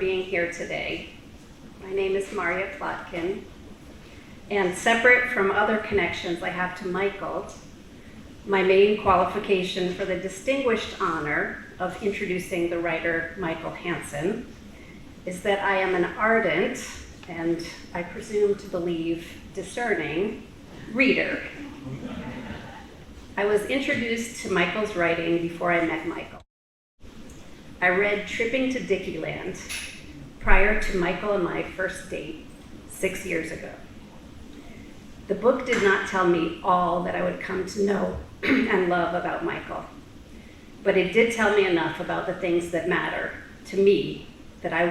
being here today. My name is Maria Plotkin, and separate from other connections I have to Michael, my main qualification for the distinguished honor of introducing the writer Michael Hanson is that I am an ardent, and I presume to believe discerning, reader. I was introduced to Michael's writing before I met Michael. I read Tripping to Dickeyland prior to Michael and my first date 6 years ago. The book did not tell me all that I would come to know and love about Michael, but it did tell me enough about the things that matter to me that I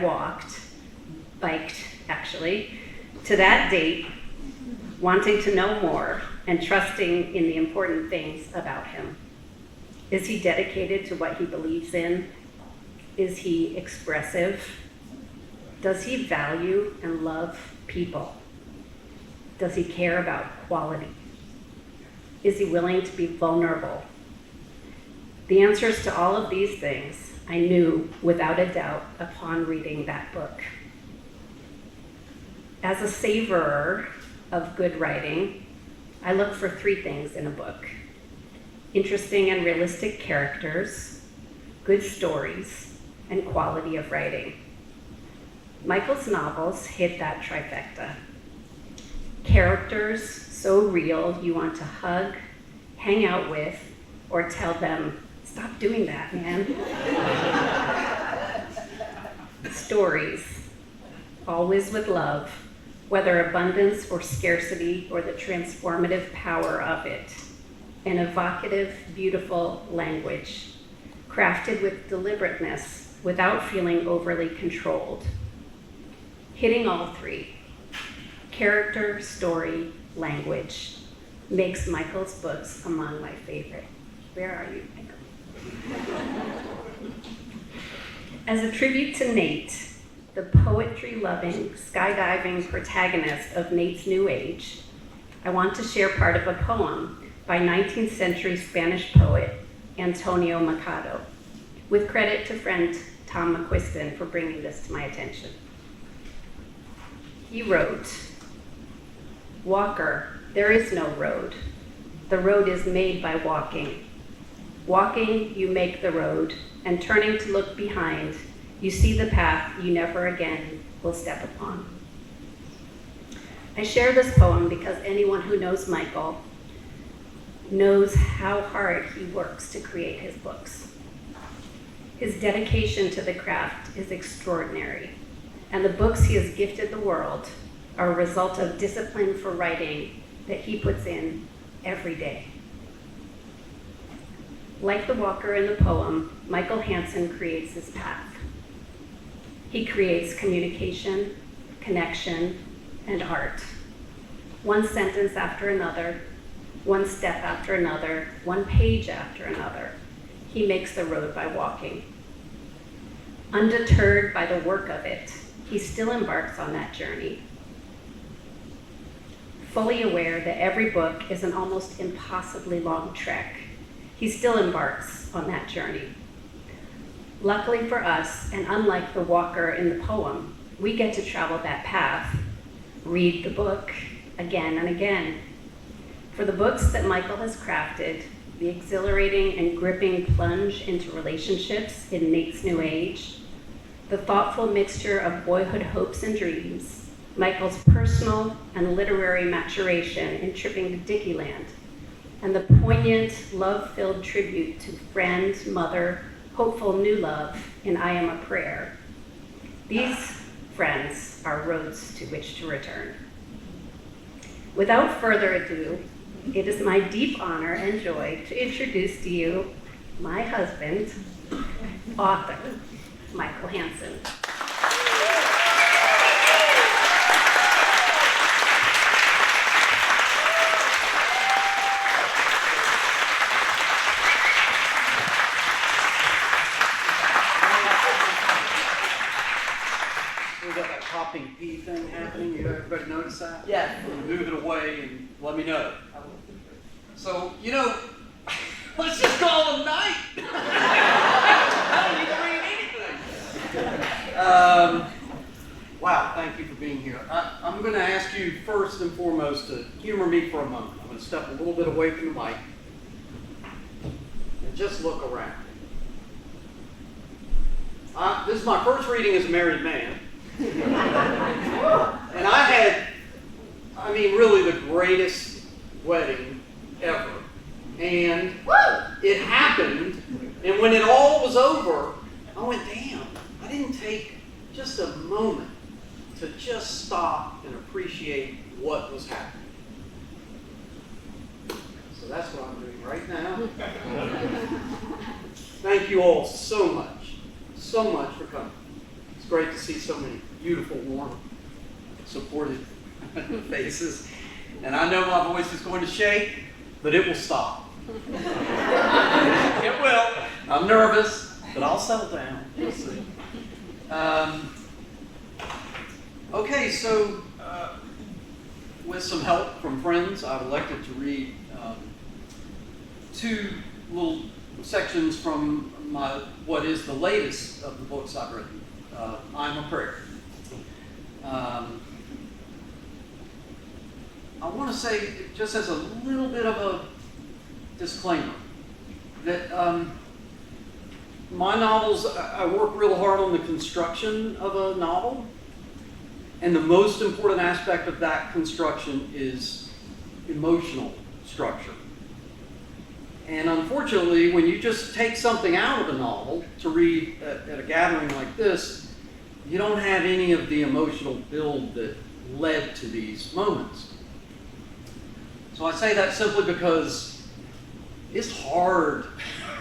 biked actually, to that date, wanting to know more and trusting in the important things about him. Is he dedicated to what he believes in? Is he expressive? Does he value and love people? Does he care about quality? Is he willing to be vulnerable? The answers to all of these things I knew without a doubt upon reading that book. As a savorer of good writing, I look for three things in a book: interesting and realistic characters, good stories, and quality of writing. Michael's novels hit that trifecta. Characters so real you want to hug, hang out with, or tell them, "Stop doing that, man." Stories, always with love, whether abundance or scarcity or the transformative power of it. An evocative, beautiful language, crafted with deliberateness without feeling overly controlled. Hitting all three, character, story, language, makes Michael's books among my favorite. Where are you, Michael? As a tribute to Nate, the poetry-loving, skydiving protagonist of Nate's New Age, I want to share part of a poem by 19th century Spanish poet Antonio Machado, with credit to friend Tom McQuiston for bringing this to my attention. He wrote, "Walker, there is no road. The road is made by walking. Walking, you make the road, and turning to look behind, you see the path you never again will step upon." I share this poem because anyone who knows Michael knows how hard he works to create his books. His dedication to the craft is extraordinary, and the books he has gifted the world are a result of discipline for writing that he puts in every day. Like the walker in the poem, Michael Hanson creates his path. He creates communication, connection, and art. One sentence after another, one step after another, one page after another. He makes the road by walking. Undeterred by the work of it, he still embarks on that journey. Fully aware that every book is an almost impossibly long trek, he still embarks on that journey. Luckily for us, and unlike the walker in the poem, we get to travel that path, read the book again and again. For the books that Michael has crafted, the exhilarating and gripping plunge into relationships in Nate's New Age, the thoughtful mixture of boyhood hopes and dreams, Michael's personal and literary maturation in Tripping to Dickeyland, and the poignant, love-filled tribute to friend, mother, hopeful new love in I Am a Prayer. These, friends, are roads to which to return. Without further ado, it is my deep honor and joy to introduce to you my husband, author, Michael Hanson. We got that popping pea thing happening. You everybody notice that? Yeah. Move it away and let me know. So, let's just call it a night. I don't need to read anything. Wow, thank you for being here. I'm going to ask you first and foremost to humor me for a moment. I'm going to step a little bit away from the mic and just look around. This is my first reading as a married man. And I had, really the greatest wedding ever. And it happened, and when it all was over, I went, damn, I didn't take just a moment to just stop and appreciate what was happening. So that's what I'm doing right now. Thank you all so much for coming. It's great to see so many beautiful, warm, supportive faces. And I know my voice is going to shake, but it will stop. It will. I'm nervous, but I'll settle down. We'll see. Okay, so with some help from friends, I've elected to read two little sections from what is the latest of the books I've written, I'm a Prayer. I want to say, just as a little bit of a disclaimer, that my novels, I work real hard on the construction of a novel, and the most important aspect of that construction is emotional structure. And unfortunately, when you just take something out of a novel to read at a gathering like this, you don't have any of the emotional build that led to these moments. So I say that simply because it's hard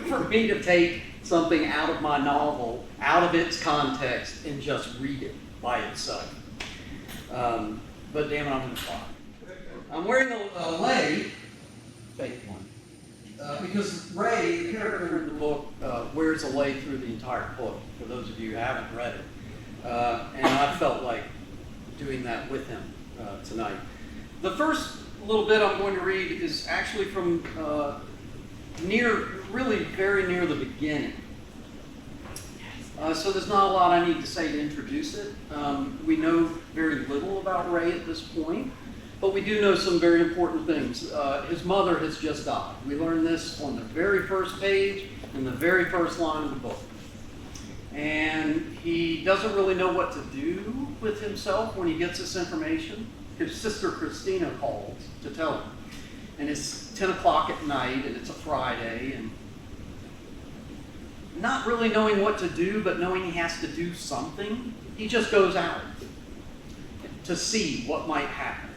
for me to take something out of my novel, out of its context, and just read it by itself. But damn it, I'm going to try. I'm wearing a lei, fake one, because Ray, the character in the book, wears a lei through the entire book, for those of you who haven't read it. And I felt like doing that with him tonight. The first little bit I'm going to read is actually from really very near the beginning. So there's not a lot I need to say to introduce it. We know very little about Ray at this point, but we do know some very important things. His mother has just died. We learn this on the very first page in the very first line of the book. And he doesn't really know what to do with himself when he gets this information. His sister Christina calls to tell him. And it's 10 o'clock at night, and it's a Friday, and not really knowing what to do, but knowing he has to do something, he just goes out to see what might happen.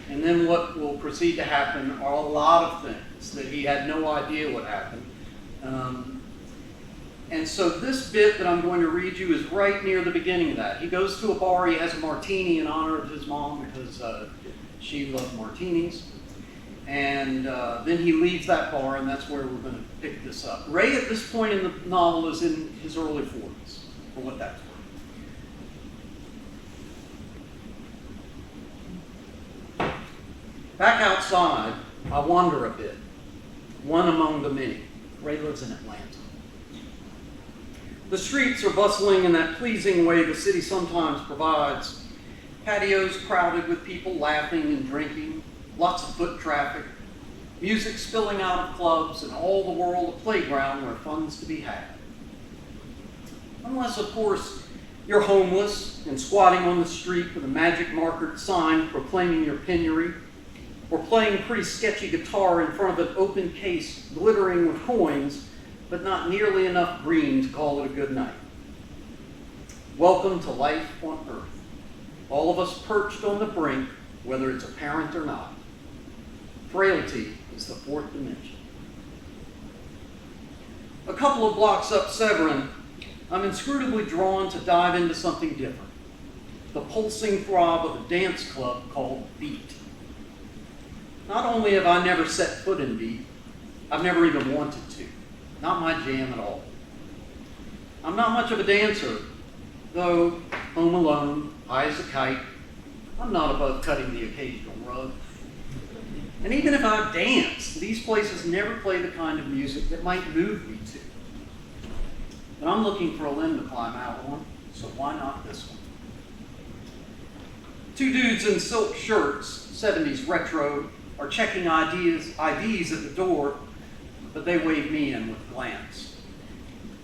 And then what will proceed to happen are a lot of things that he had no idea would happen. And so this bit that I'm going to read you is right near the beginning of that. He goes to a bar, he has a martini in honor of his mom because she loved martinis. And then he leaves that bar, and that's where we're going to pick this up. Ray, at this point in the novel, is in his early 40s, for what that's worth. Back outside, I wander a bit, one among the many. Ray lives in Atlanta. The streets are bustling in that pleasing way the city sometimes provides. Patios crowded with people laughing and drinking, lots of foot traffic, music spilling out of clubs, and all the world a playground where fun's to be had. Unless, of course, you're homeless and squatting on the street with a magic markered sign proclaiming your penury, or playing a pretty sketchy guitar in front of an open case glittering with coins, but not nearly enough green to call it a good night. Welcome to life on Earth. All of us perched on the brink, whether it's apparent or not. Frailty is the fourth dimension. A couple of blocks up Severin, I'm inscrutably drawn to dive into something different. The pulsing throb of a dance club called Beat. Not only have I never set foot in Beat, I've never even wanted to. Not my jam at all. I'm not much of a dancer, though home alone, high as a kite, I'm not above cutting the occasional rug. And even if I dance, these places never play the kind of music that might move me to. But I'm looking for a limb to climb out on, So why not this one? Two dudes in silk shirts, 70s retro, are checking IDs at the door, but they wave me in with a glance.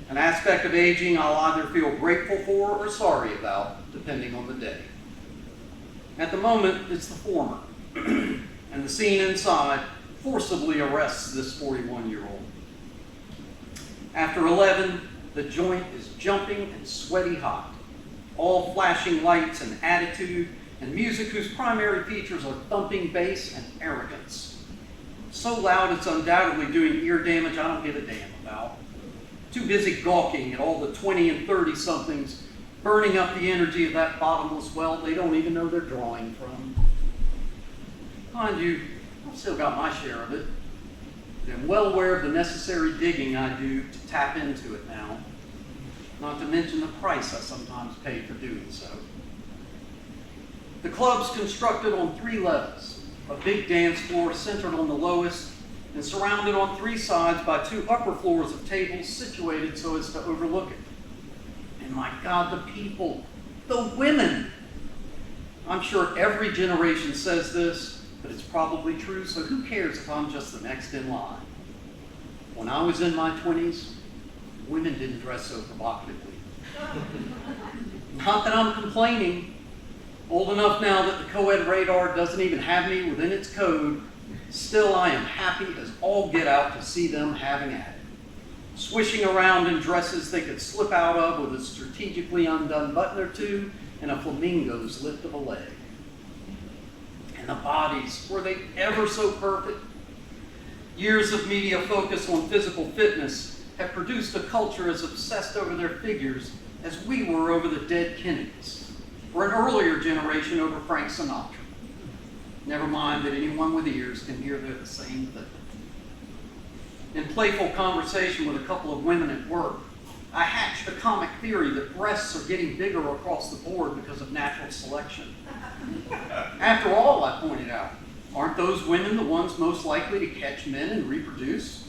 An aspect of aging I'll either feel grateful for or sorry about, depending on the day. At the moment, it's the former, and the scene inside forcibly arrests this 41-year-old. After 11, the joint is jumping and sweaty hot, all flashing lights and attitude, and music whose primary features are thumping bass and arrogance. So loud it's undoubtedly doing ear damage I don't give a damn about. Too busy gawking at all the 20 and 30-somethings burning up the energy of that bottomless well they don't even know they're drawing from. Mind you, I've still got my share of it. I'm well aware of the necessary digging I do to tap into it now, not to mention the price I sometimes pay for doing so. The club's constructed on 3 levels, a big dance floor centered on the lowest and surrounded on 3 sides by 2 upper floors of tables situated so as to overlook it. And my God, the people, the women. I'm sure every generation says this, but it's probably true, so who cares if I'm just the next in line? When I was in my 20s, women didn't dress so provocatively. Not that I'm complaining. Old enough now that the co-ed radar doesn't even have me within its code, still I am happy as all get out to see them having at it. Swishing around in dresses they could slip out of with a strategically undone button or two and a flamingo's lift of a leg. And the bodies, were they ever so perfect? Years of media focus on physical fitness have produced a culture as obsessed over their figures as we were over the dead Kennedys, or an earlier generation over Frank Sinatra. Never mind that anyone with ears can hear they're the same thing. In playful conversation with a couple of women at work, I hatched a comic theory that breasts are getting bigger across the board because of natural selection. After all, I pointed out, aren't those women the ones most likely to catch men and reproduce?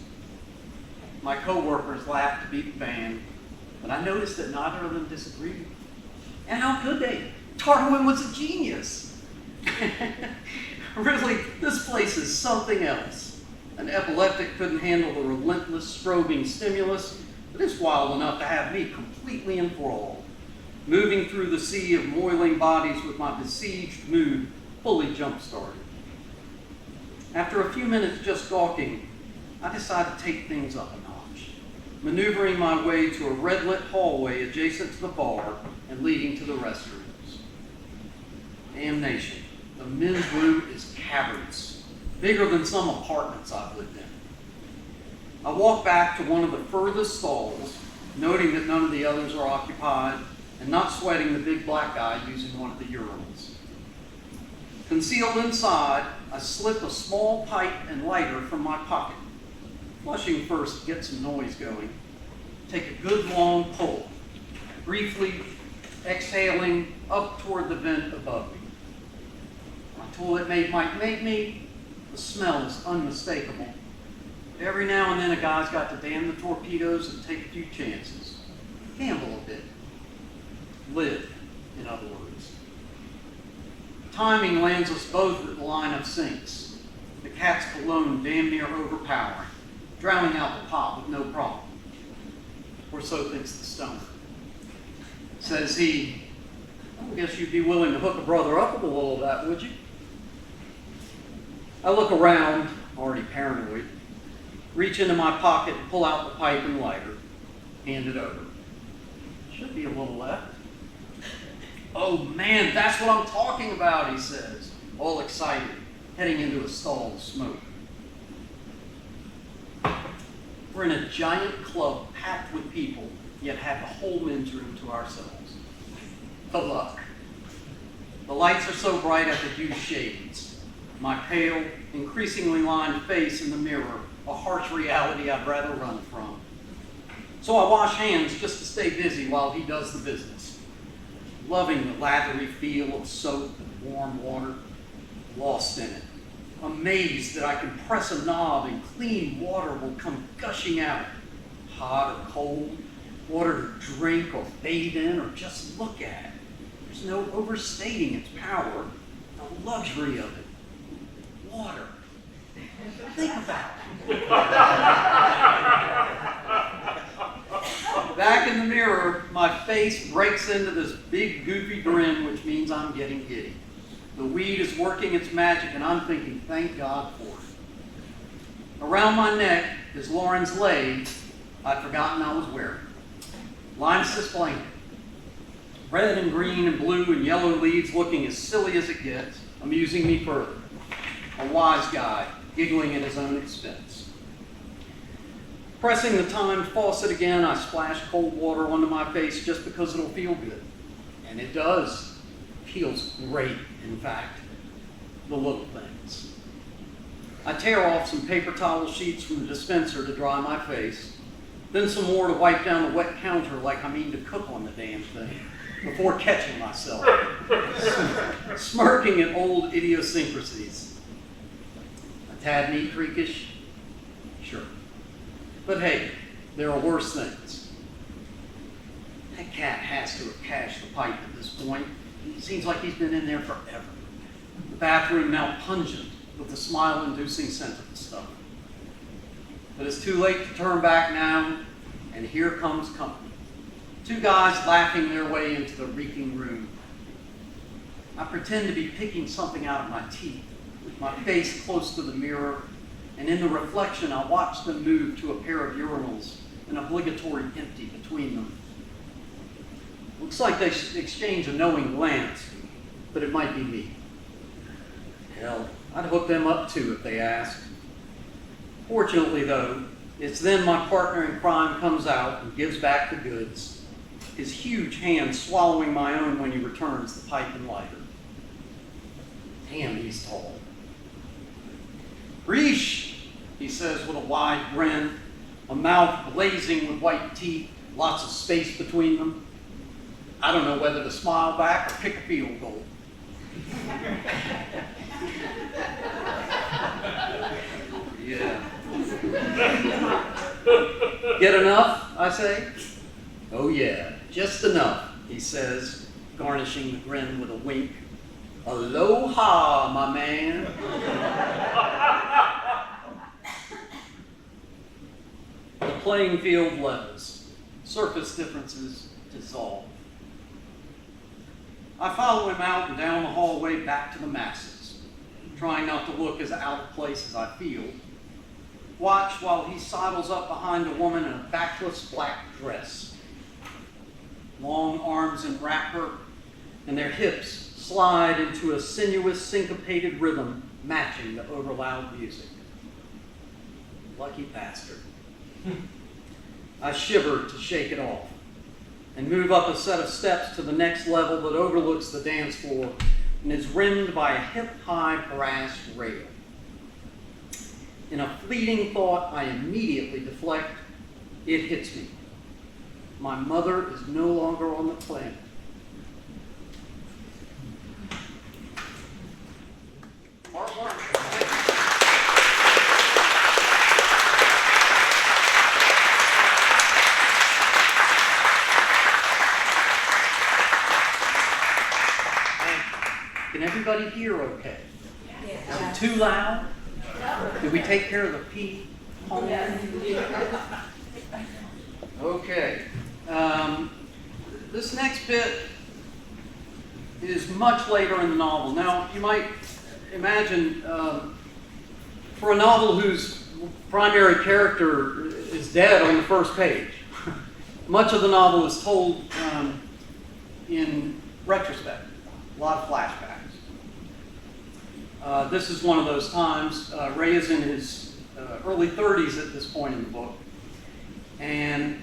My coworkers laughed to beat the band, but I noticed that neither of them disagreed. And how could they? Darwin was a genius. Really, this place is something else. An epileptic couldn't handle the relentless strobing stimulus, but it's wild enough to have me completely enthralled, moving through the sea of moiling bodies with my besieged mood fully jump-started. After a few minutes just gawking, I decided to take things up a notch, maneuvering my way to a red-lit hallway adjacent to the bar and leading to the restrooms. Damnation, the men's room is cavernous, bigger than some apartments I've lived in. I walk back to one of the furthest stalls, noting that none of the others are occupied, and not sweating the big black guy using one of the urinals. Concealed inside, I slip a small pipe and lighter from my pocket. Flushing first to get some noise going. Take a good long pull, briefly exhaling up toward the vent above me. My toilet mate might make me. The smell is unmistakable. Every now and then a guy's got to damn the torpedoes and take a few chances. Gamble a bit. Live, in other words. Timing lands us both at the line of sinks. The cat's cologne damn near overpowering, drowning out the pot with no problem. Or so thinks the stoner. Says he, I guess you'd be willing to hook a brother up with a little of that, would you? I look around, already paranoid, reach into my pocket and pull out the pipe and lighter, hand it over. Should be a little left. Oh man, that's what I'm talking about, he says, all excited, heading into a stall of smoke. We're in a giant club packed with people, yet have the whole men's room to ourselves. The luck. The lights are so bright I could use shades. My pale, increasingly lined face in the mirror, a harsh reality I'd rather run from. So I wash hands just to stay busy while he does the business. Loving the lathery feel of soap and warm water, lost in it. Amazed that I can press a knob and clean water will come gushing out, hot or cold, water to drink or bathe in or just look at. There's no overstating its power, the luxury of it. Water. Think about it. Back in the mirror, my face breaks into this big goofy grin, which means I'm getting giddy. The weed is working its magic, and I'm thinking, thank God for it. Around my neck is Lauren's leg I'd forgotten I was wearing. Lines this blanket. Red and green and blue and yellow leaves looking as silly as it gets, amusing me further. A wise guy, giggling at his own expense. Pressing the timed faucet again, I splash cold water onto my face just because it'll feel good. And it does. Feels great, in fact. The little things. I tear off some paper towel sheets from the dispenser to dry my face, then some more to wipe down the wet counter like I mean to cook on the damn thing, before catching myself, smirking at old idiosyncrasies. A tad neat freakish? Sure. But hey, there are worse things. That cat has to have cashed the pipe at this point. It seems like he's been in there forever. The bathroom now pungent with the smile-inducing scent of the stuff. But it's too late to turn back now, and here comes company. Two guys laughing their way into the reeking room. I pretend to be picking something out of my teeth, with my face close to the mirror, and in the reflection I watch them move to a pair of urinals, an obligatory empty between them. Looks like they exchange a knowing glance, but it might be me. Hell, I'd hook them up too if they asked. Fortunately, though, it's then my partner in crime comes out and gives back the goods, his huge hand swallowing my own when he returns the pipe and lighter. Damn, he's tall. Reesh, he says with a wide grin, a mouth blazing with white teeth, lots of space between them. I don't know whether to smile back or pick a field goal. Yeah. Get enough, I say? Oh yeah, just enough, he says, garnishing the grin with a wink. Aloha, my man. The playing field levels. Surface differences dissolve. I follow him out and down the hallway back to the masses, trying not to look as out of place as I feel. Watch while he sidles up behind a woman in a backless black dress. Long arms enwrap her, and their hips slide into a sinuous, syncopated rhythm matching the overloud music. Lucky bastard. I shiver to shake it off and move up a set of steps to the next level that overlooks the dance floor and is rimmed by a hip-high brass rail. In a fleeting thought I immediately deflect, it hits me. My mother is no longer on the planet. Can everybody hear okay? Is it too loud? Did we take care of the P? Okay. This next bit is much later in the novel. Now, you might imagine, for a novel whose primary character is dead on the first page, much of the novel is told in retrospect, a lot of flashbacks. This is one of those times. Ray is in his early 30s at this point in the book, and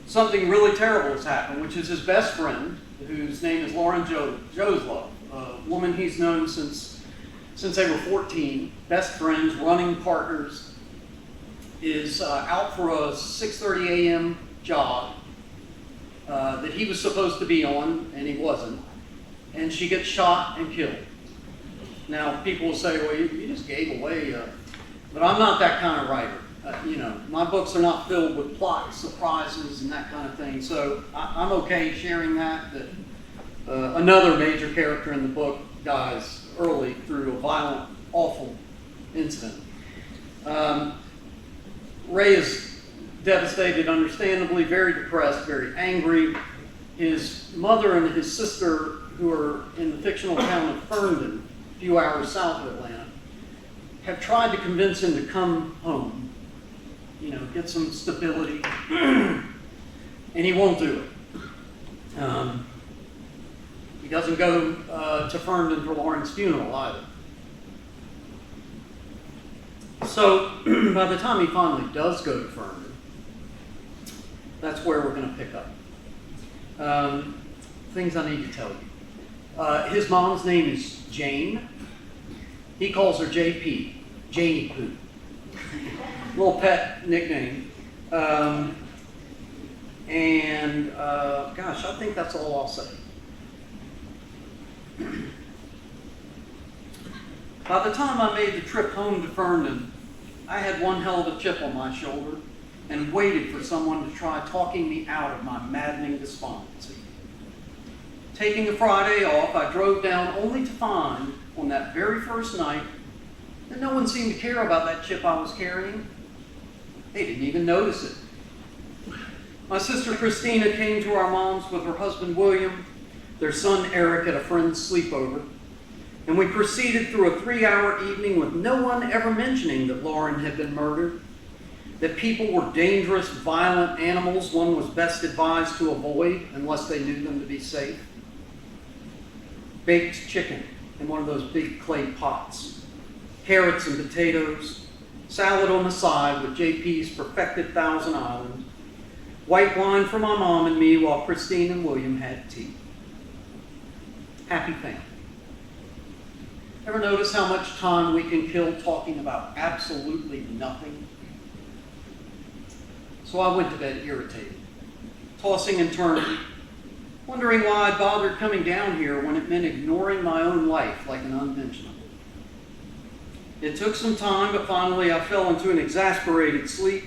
something really terrible has happened, which is his best friend, whose name is Lauren Joslow, a woman he's known since they were 14, best friends, running partners, is out for a 6:30 a.m. jog that he was supposed to be on, and he wasn't, and she gets shot and killed. Now, people will say, well, you just gave away, but I'm not that kind of writer. My books are not filled with plot surprises and that kind of thing, so I'm okay sharing that another major character in the book dies early through a violent, awful incident. Ray is devastated, understandably, very depressed, very angry. His mother and his sister, who are in the fictional town of Ferndon, a few hours south of Atlanta, have tried to convince him to come home, get some stability, and he won't do it. He doesn't go to Ferndon for Lauren's funeral either. So by the time he finally does go to Ferndon, that's where we're going to pick up. Things I need to tell you. His mom's name is Jane. He calls her JP, Janie Poo. Little pet nickname. Gosh, I think that's all I'll say. By the time I made the trip home to Ferndon, I had one hell of a chip on my shoulder and waited for someone to try talking me out of my maddening despondency. Taking a Friday off, I drove down only to find, on that very first night, that no one seemed to care about that chip I was carrying. They didn't even notice it. My sister Christina came to our mom's with her husband William, their son Eric at a friend's sleepover, and we proceeded through a 3-hour evening with no one ever mentioning that Lauren had been murdered, that people were dangerous, violent animals one was best advised to avoid unless they knew them to be safe. Baked chicken in one of those big clay pots, carrots and potatoes, salad on the side with JP's perfected Thousand Island, white wine for my mom and me while Christine and William had tea. Happy family. Ever notice how much time we can kill talking about absolutely nothing? So I went to bed irritated, tossing and turning, wondering why I bothered coming down here when it meant ignoring my own life like an unmentionable. It took some time, but finally I fell into an exasperated sleep,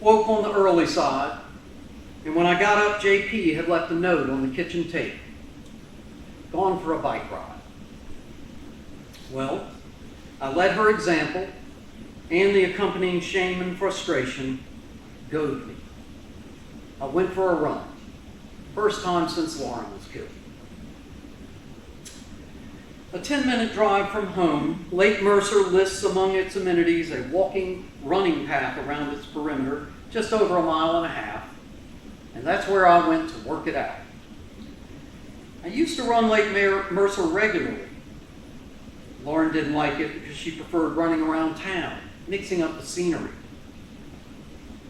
woke on the early side, and when I got up, JP had left a note on the kitchen table. Gone for a bike ride. Well, I let her example and the accompanying shame and frustration goad me. I went for a run. First time since Lauren was killed. A 10-minute drive from home, Lake Mercer lists among its amenities a walking, running path around its perimeter, just over 1.5 miles, and that's where I went to work it out. I used to run Lake Mercer regularly. Lauren didn't like it because she preferred running around town, mixing up the scenery.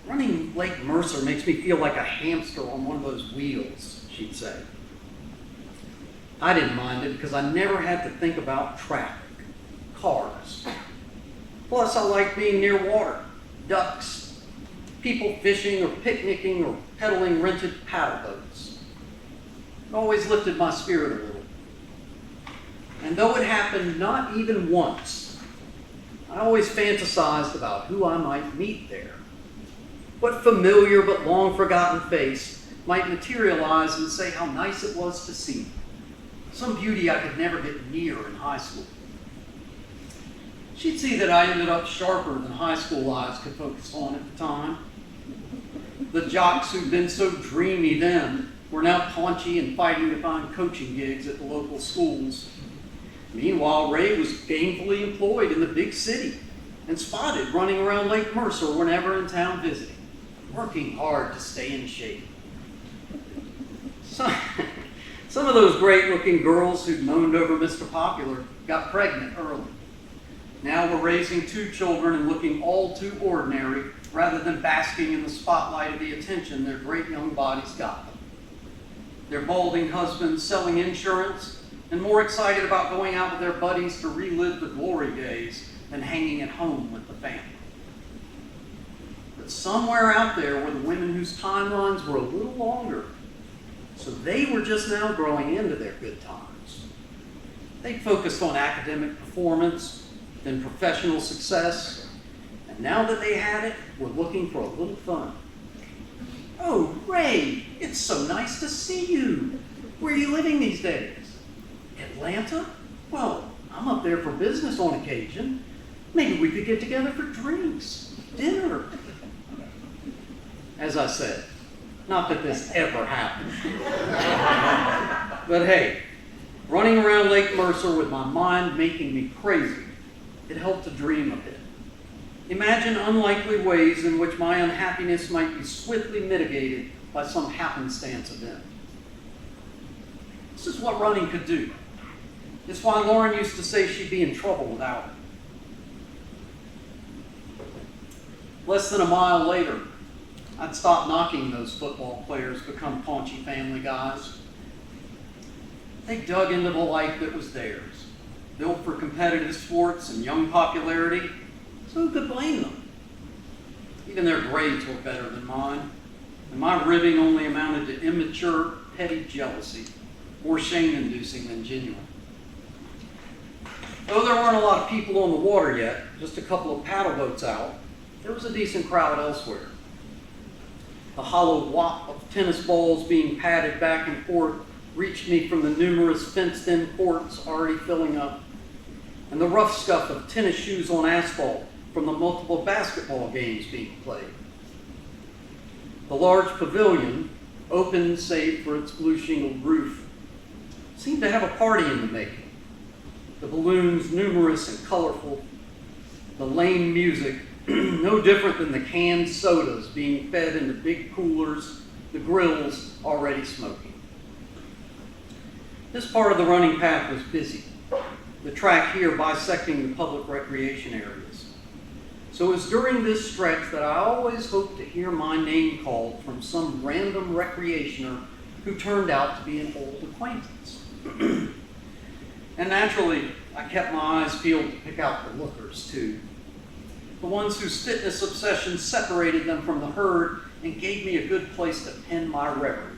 Running Lake Mercer makes me feel like a hamster on one of those wheels, she'd say. I didn't mind it because I never had to think about traffic, cars. Plus, I like being near water, ducks, people fishing or picnicking or pedaling rented paddle boats. It always lifted my spirit a little. And though it happened not even once, I always fantasized about who I might meet there. What familiar but long forgotten face might materialize and say how nice it was to see me. Some beauty I could never get near in high school. She'd see that I ended up sharper than high school eyes could focus on at the time. The jocks who'd been so dreamy then were now paunchy and fighting to find coaching gigs at the local schools. Meanwhile, Ray was gainfully employed in the big city and spotted running around Lake Mercer whenever in town visiting, working hard to stay in shape. Some of those great-looking girls who'd moaned over Mr. Popular got pregnant early. Now we're raising 2 children and looking all too ordinary rather than basking in the spotlight of the attention their great young bodies got them. Their balding husbands selling insurance and more excited about going out with their buddies to relive the glory days than hanging at home with the family. But somewhere out there were the women whose timelines were a little longer, so they were just now growing into their good times. They focused on academic performance, then professional success, and And now that they had it, were looking for a little fun. "Oh, Ray, it's so nice to see you. Where are you living these days?" "Atlanta? Well, I'm up there for business on occasion. Maybe we could get together for drinks, dinner." As I said, not that this ever happened. But hey, running around Lake Mercer with my mind making me crazy, it helped to dream a bit. Imagine unlikely ways in which my unhappiness might be swiftly mitigated by some happenstance event. This is what running could do. It's why Lauren used to say she'd be in trouble without it. Less than a mile later, I'd stop knocking those football players, become paunchy family guys. They dug into the life that was theirs, built for competitive sports and young popularity, so who could blame them? Even their grades were better than mine, and my ribbing only amounted to immature, petty jealousy, more shame-inducing than genuine. Though there weren't a lot of people on the water yet, just a couple of paddle boats out, there was a decent crowd elsewhere. The hollow whop of tennis balls being patted back and forth reached me from the numerous fenced-in courts already filling up, and the rough scuff of tennis shoes on asphalt from the multiple basketball games being played. The large pavilion, open save for its blue shingled roof, seemed to have a party in the making. The balloons numerous and colorful, the lame music no different than the canned sodas being fed into big coolers, the grills already smoking. This part of the running path was busy, the track here bisecting the public recreation areas. So it was during this stretch that I always hoped to hear my name called from some random recreationer who turned out to be an old acquaintance. And naturally, I kept my eyes peeled to pick out the lookers too. The ones whose fitness obsession separated them from the herd and gave me a good place to pen my reverie.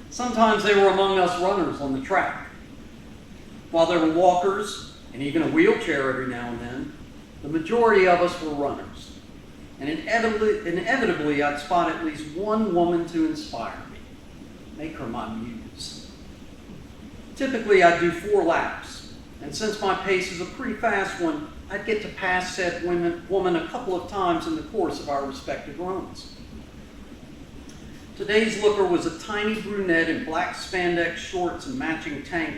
Sometimes they were among us runners on the track. While there were walkers, and even a wheelchair every now and then, the majority of us were runners. And inevitably I'd spot at least one woman to inspire me, make her my muse. Typically I'd do 4 laps, and since my pace is a pretty fast one, I'd get to pass said woman a couple of times in the course of our respective runs. Today's looker was a tiny brunette in black spandex shorts and matching tank,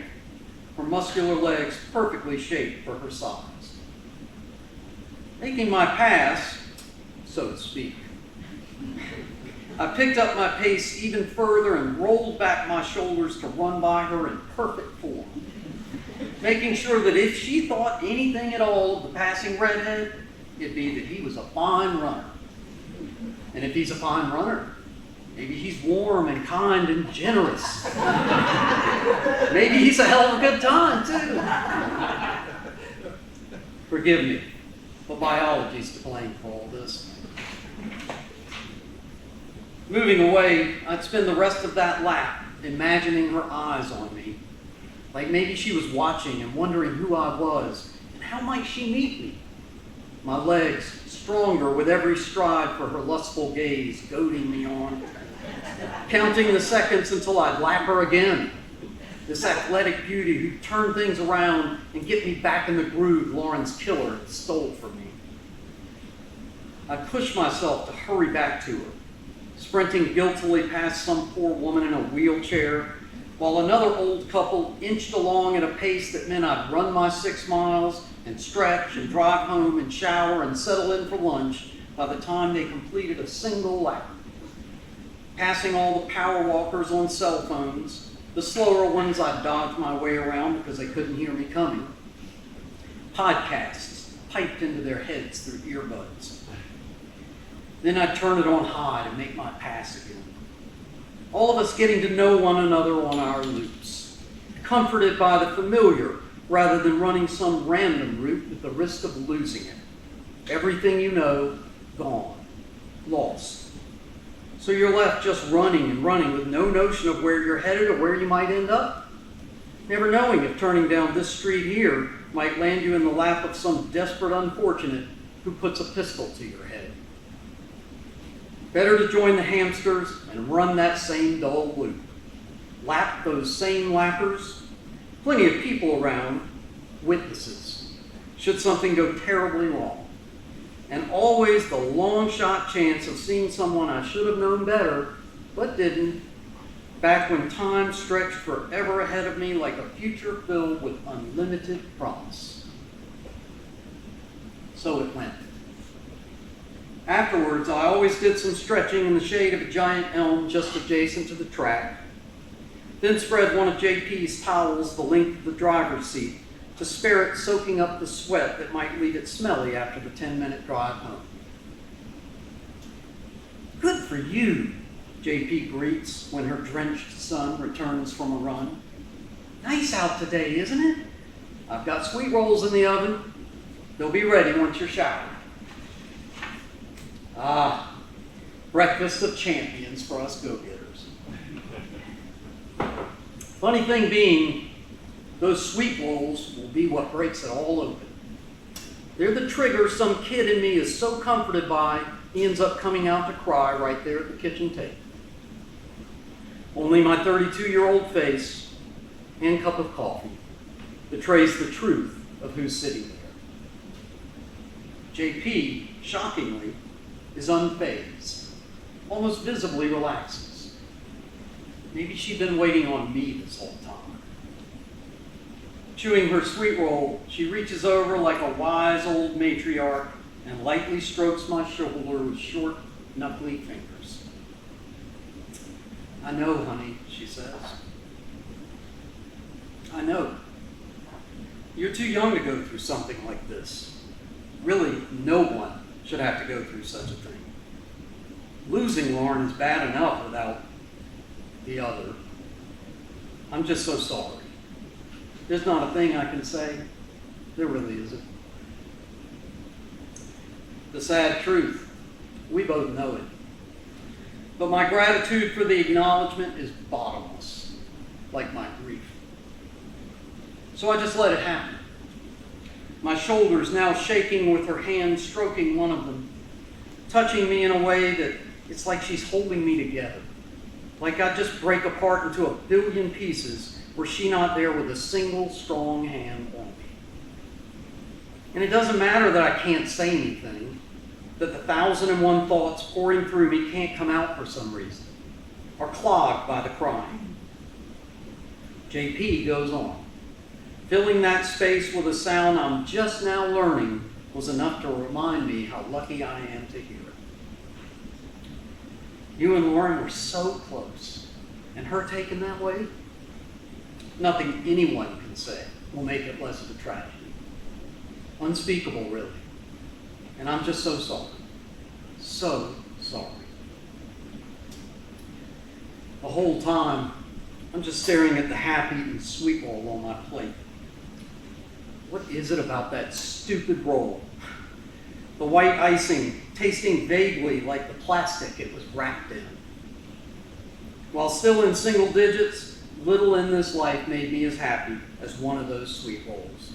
her muscular legs perfectly shaped for her size. Making my pass, so to speak, I picked up my pace even further and rolled back my shoulders to run by her in perfect form, making sure that if she thought anything at all of the passing redhead, it'd be that he was a fine runner. And if he's a fine runner, maybe he's warm and kind and generous. Maybe he's a hell of a good time, too. Forgive me, but biology's to blame for all this. Moving away, I'd spend the rest of that lap imagining her eyes on me. Like maybe she was watching and wondering who I was, and how might she meet me? My legs stronger with every stride for her lustful gaze, goading me on. Counting the seconds until I'd lap her again. This athletic beauty who'd turn things around and get me back in the groove Lauren's killer had stole from me. I'd push myself to hurry back to her, sprinting guiltily past some poor woman in a wheelchair, while another old couple inched along at a pace that meant I'd run my 6 miles and stretch and drive home and shower and settle in for lunch by the time they completed a single lap. Passing all the power walkers on cell phones, the slower ones I'd dodge my way around because they couldn't hear me coming. Podcasts piped into their heads through earbuds. Then I'd turn it on high to make my pass again. All of us getting to know one another on our loops, comforted by the familiar rather than running some random route with the risk of losing it. Everything you know, gone, lost. So you're left just running and running with no notion of where you're headed or where you might end up. never knowing if turning down this street here might land you in the lap of some desperate unfortunate who puts a pistol to your head. Better to join the hamsters and run that same dull loop. Lap those same lappers. Plenty of people around, witnesses, should something go terribly wrong. And always the long shot chance of seeing someone I should have known better, but didn't, back when time stretched forever ahead of me like a future filled with unlimited promise. So it went. Afterwards, I always did some stretching in the shade of a giant elm just adjacent to the track, then spread one of JP's towels the length of the driver's seat to spare it soaking up the sweat that might leave it smelly after the 10-minute drive home. Good for you, JP greets when her drenched son returns from a run. Nice out today, isn't it? I've got sweet rolls in the oven. They'll be ready once you're showered. Ah, breakfast of champions for us go-getters. Funny thing being, those sweet rolls will be what breaks it all open. They're the trigger some kid in me is so comforted by, he ends up coming out to cry right there at the kitchen table. Only my 32-year-old face and cup of coffee betrays the truth of who's sitting there. JP, shockingly, is unfazed, almost visibly relaxes. Maybe she'd been waiting on me this whole time. Chewing her sweet roll, she reaches over like a wise old matriarch and lightly strokes my shoulder with short, knuckly fingers. I know, honey, she says. I know. You're too young to go through something like this. Really, no one should have to go through such a thing. Losing Lauren is bad enough without the other. I'm just so sorry. There's not a thing I can say. There really isn't. The sad truth, we both know it. But my gratitude for the acknowledgement is bottomless, like my grief. So I just let it happen. My shoulders now shaking with her hand stroking one of them, touching me in a way that it's like she's holding me together. Like I'd just break apart into a billion pieces were she not there with a single strong hand on me. And it doesn't matter that I can't say anything, that the 1,001 thoughts pouring through me can't come out for some reason, are clogged by the crying. JP goes on, filling that space with a sound I'm just now learning was enough to remind me how lucky I am to hear it. You and Lauren were so close, and her taken that way, nothing anyone can say will make it less of a tragedy. Unspeakable, really. And I'm just so sorry. So sorry. The whole time, I'm just staring at the half-eaten sweet roll on my plate. What is it about that stupid roll? The white icing tasting vaguely like the plastic it was wrapped in. While still in single digits, little in this life made me as happy as one of those sweet rolls.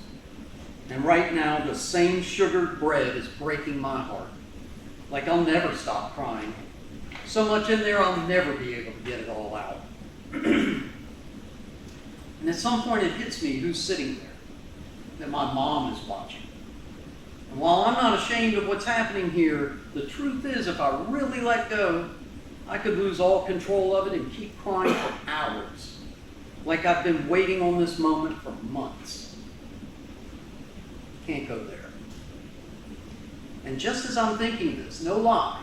And right now, the same sugared bread is breaking my heart. Like I'll never stop crying. So much in there, I'll never be able to get it all out. And at some point, it hits me who's sitting there, that my mom is watching. And while I'm not ashamed of what's happening here, the truth is, if I really let go, I could lose all control of it and keep crying for hours. Like I've been waiting on this moment for months. Can't go there. And just as I'm thinking this, no lie,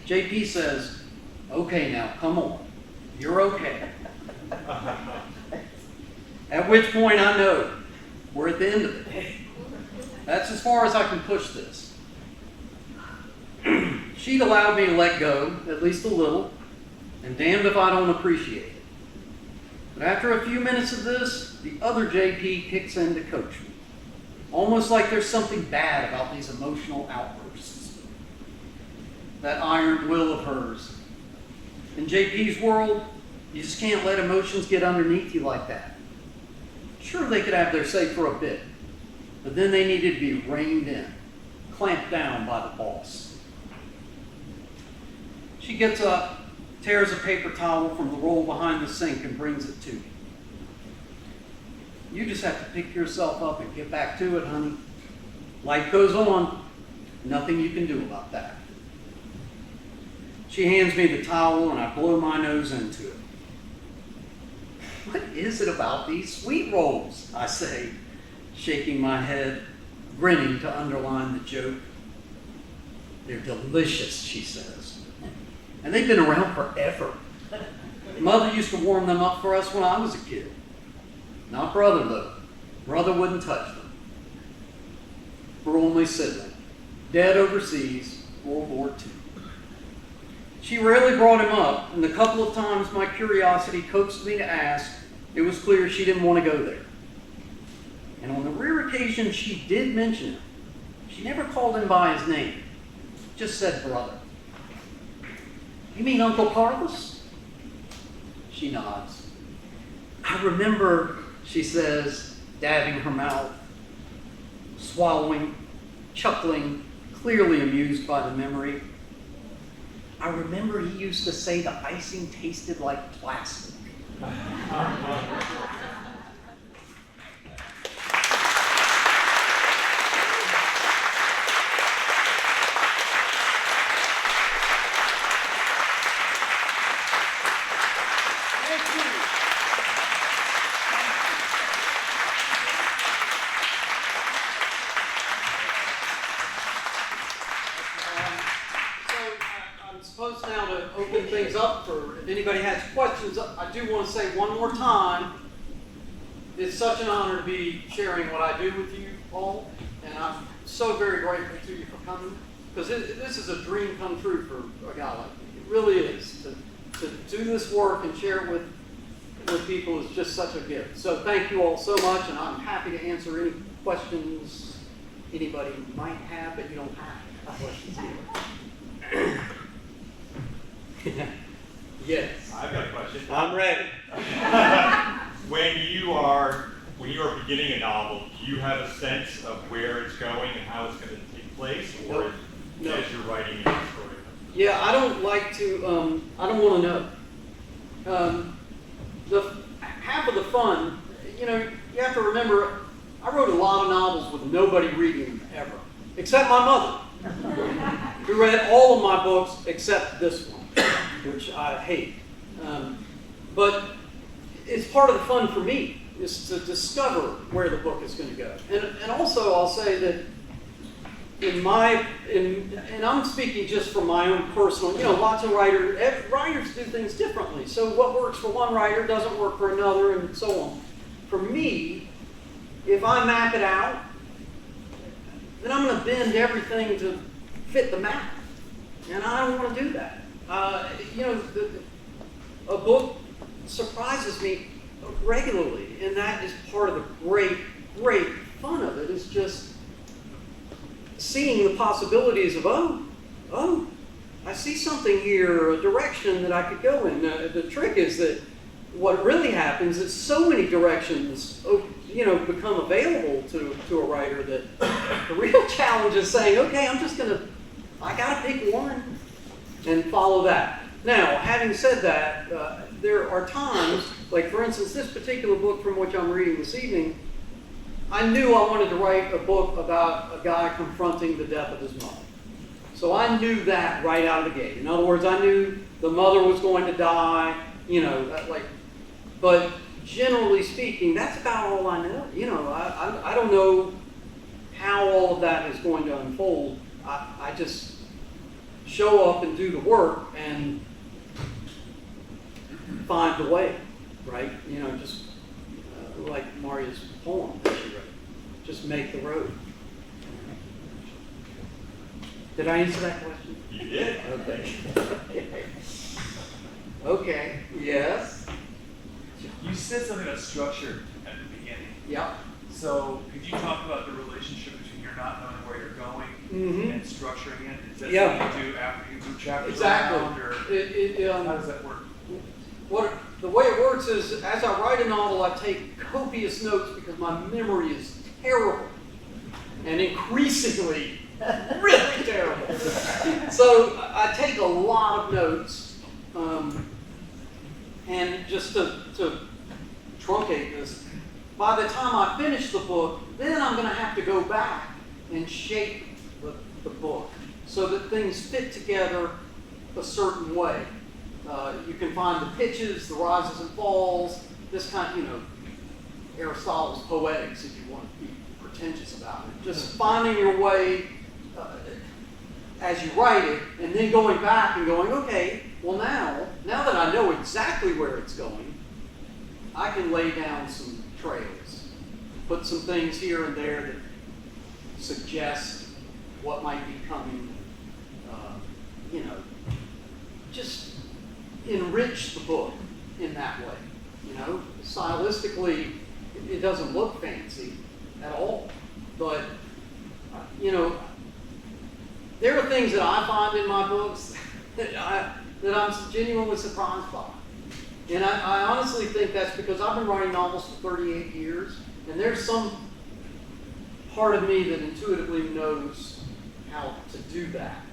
JP says, okay now, come on. You're okay. At which point I know we're at the end of it. That's as far as I can push this. She'd allowed me to let go, at least a little, and damned if I don't appreciate it. But after a few minutes of this, the other JP kicks in to coach me. Almost like there's something bad about these emotional outbursts. That iron will of hers. In JP's world, you just can't let emotions get underneath you like that. Sure, they could have their say for a bit, but then they needed to be reined in, clamped down by the boss. She gets up, tears a paper towel from the roll behind the sink and brings it to me. You just have to pick yourself up and get back to it, honey. Life goes on. Nothing you can do about that. She hands me the towel and I blow my nose into it. What is it about these sweet rolls? I say, shaking my head, grinning to underline the joke. They're delicious, she says. And they've been around forever. Mother used to warm them up for us when I was a kid. Not brother, though. Brother wouldn't touch them. We're only sibling. Dead overseas, World War II. She rarely brought him up, and the couple of times my curiosity coaxed me to ask, it was clear she didn't want to go there. And on the rare occasion she did mention him, she never called him by his name, just said brother. You mean Uncle Carlos? She nods. I remember, she says, dabbing her mouth, swallowing, chuckling, clearly amused by the memory. I remember he used to say the icing tasted like plastic. Now to open things up for if anybody has questions. I do want to say one more time, it's such an honor to be sharing what I do with you all, and I'm so very grateful to you for coming, because this is a dream come true for a guy like me. It really is. To do this work and share it with people is just such a gift. So thank you all so much, and I'm happy to answer any questions anybody might have, but you don't have questions either. Yes. I've got a question. I'm ready. When you are beginning a novel, do you have a sense of where it's going and how it's going to take place, or No. as you're writing your story? Yeah, I don't like to. I don't want to know. The half of the fun, you have to remember. I wrote a lot of novels with nobody reading them ever, except my mother, who read all of my books except this one, which I hate. But it's part of the fun for me, is to discover where the book is going to go. And also I'll say that and I'm speaking just from my own personal, lots of writers do things differently. So what works for one writer doesn't work for another, and so on. For me, if I map it out, then I'm going to bend everything to fit the map. And I don't want to do that. A book surprises me regularly, and that is part of the great, great fun of it, is just seeing the possibilities of, oh, I see something here, a direction that I could go in. The trick is that what really happens is so many directions, become available to a writer, that the real challenge is saying, okay, I gotta pick one and follow that. Now, having said that, there are times, like for instance, this particular book from which I'm reading this evening, I knew I wanted to write a book about a guy confronting the death of his mother. So I knew that right out of the gate. In other words, I knew the mother was going to die, but generally speaking, that's about all I know. I don't know how all of that is going to unfold. I just show up and do the work and find the way, right? Just like Maria's poem that she wrote. Just make the road. Did I answer that question? You did. Okay. Okay. Yes. You said something about structure at the beginning. Yep. So could you talk about the relationship between your not knowing where you're going Mm-hmm. and structuring it? Is that Yeah. something you do after you move chapters Exactly. around, or how does that work? the way it works is, as I write a novel, I take copious notes because my memory is terrible, and increasingly really terrible. So I take a lot of notes, and just to truncate this, by the time I finish the book, then I'm going to have to go back and shape the book so that things fit together a certain way. You can find the pitches, the rises and falls, this kind, Aristotle's poetics, if you want to be pretentious about it. Just finding your way as you write it, and then going back and going, okay, well now that I know exactly where it's going, I can lay down some trails, put some things here and there that suggest what might be coming, just enrich the book in that way. Stylistically, it doesn't look fancy at all, but there are things that I find in my books that I'm genuinely surprised by. And I honestly think that's because I've been writing novels for 38 years, and there's some part of me that intuitively knows how to do that.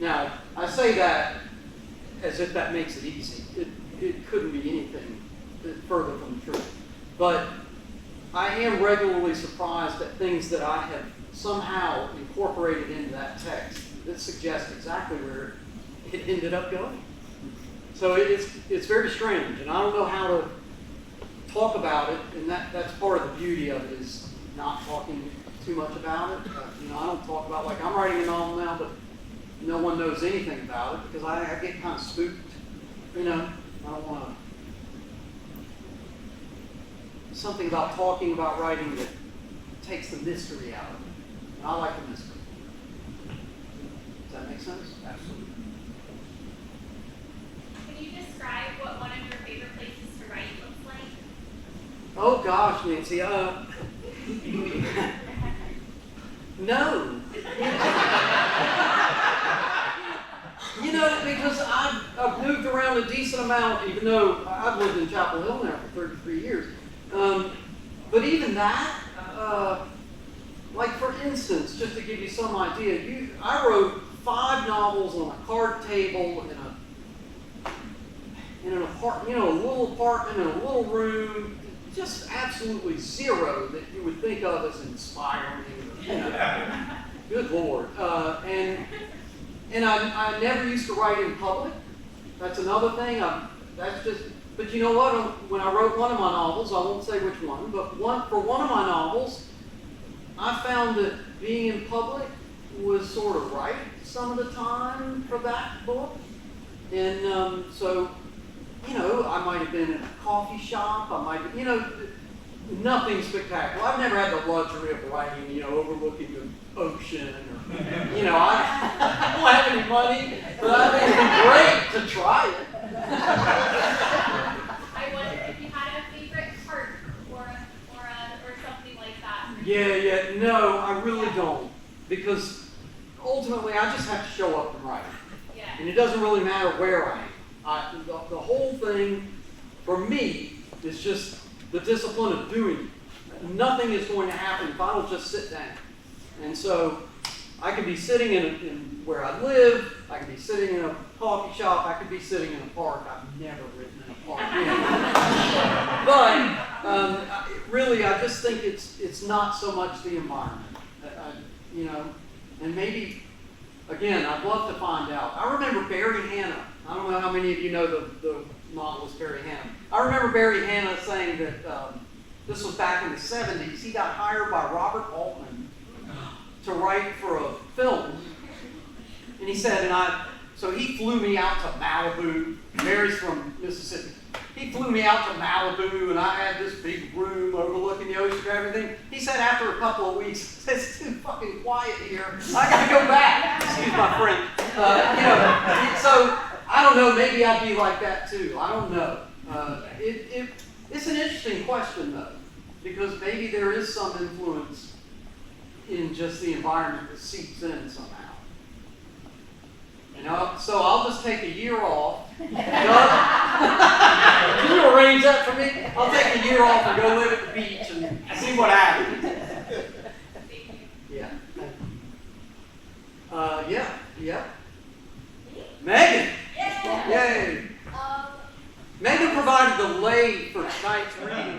Now, I say that as if that makes it easy. It couldn't be anything further from the truth. But I am regularly surprised at things that I have somehow incorporated into that text that suggest exactly where it ended up going. So it's very strange, and I don't know how to talk about it, and that's part of the beauty of it, is not talking too much about it. I don't talk about, like, I'm writing a novel now, but no one knows anything about it because I get kind of spooked. I don't want to. Something about talking about writing that takes the mystery out of it. And I like the mystery. Does that make sense? Absolutely. Can you describe what one of your favorite places to write looks like? Oh gosh, Nancy. No. Because I've moved around a decent amount, even though I've lived in Chapel Hill now for 33 years. But even that, like for instance, just to give you some idea, I wrote 5 novels on a card table in an apartment, a little apartment in a little room, just absolutely zero that you would think of as inspiring. Good Lord. And I never used to write in public. That's another thing. But you know what? When I wrote one of my novels, I won't say which one, but for one of my novels, I found that being in public was sort of right some of the time for that book. And so, I might have been in a coffee shop. I might have, nothing spectacular. I've never had the luxury of writing, overlooking the ocean. Or, I don't have any money, but I think it'd be great to try it. I wondered if you had a favorite part or something like that. Yeah, no, I really don't. Because ultimately, I just have to show up and write. Yeah. And it doesn't really matter where I am. The whole thing, for me, is just the discipline of doing it. Nothing is going to happen if I don't just sit down. And so, I could be sitting in where I live, I could be sitting in a coffee shop, I could be sitting in a park. I've never written in a park. But really, I just think it's not so much the environment. And maybe, again, I'd love to find out. I remember Barry Hannah. I don't know how many of you know the novelist Barry Hannah. I remember Barry Hannah saying that this was back in the 70s. He got hired by Robert Altman to write for a film. And he said, so he flew me out to Malibu. Mary's from Mississippi. He flew me out to Malibu, and I had this big room overlooking the ocean and everything. He said after a couple of weeks, it's too fucking quiet here. I got to go back. Excuse my French. So I don't know. Maybe I'd be like that too. I don't know. It's an interesting question though, because maybe there is some influence in just the environment that seeps in somehow. And so I'll just take a year off. Doug, can you arrange that for me? I'll take a year off and go live at the beach and see what happens. Yeah. Yeah. Megan. Yay. Megan provided the lay for tonight's reading.